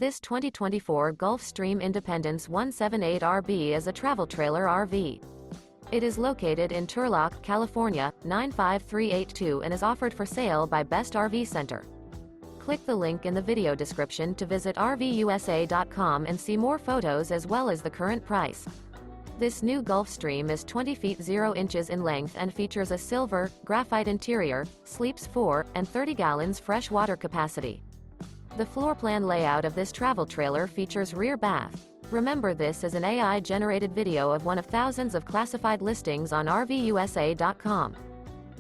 This 2024 Gulfstream Independence 178RB is a travel trailer RV. It is located in Turlock, California, 95382 and is offered for sale by Best RV Center. Click the link in the video description to visit RVUSA.com and see more photos as well as the current price. This new Gulfstream is 20 feet 0 inches in length and features a silver, graphite interior, sleeps 4, and 30 gallons fresh water capacity. The floor plan layout of this travel trailer features rear bath. Remember, this is an AI-generated video of one of thousands of classified listings on RVUSA.com.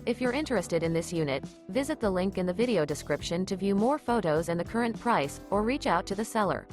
If you're interested in this unit, visit the link in the video description to view more photos and the current price, or reach out to the seller.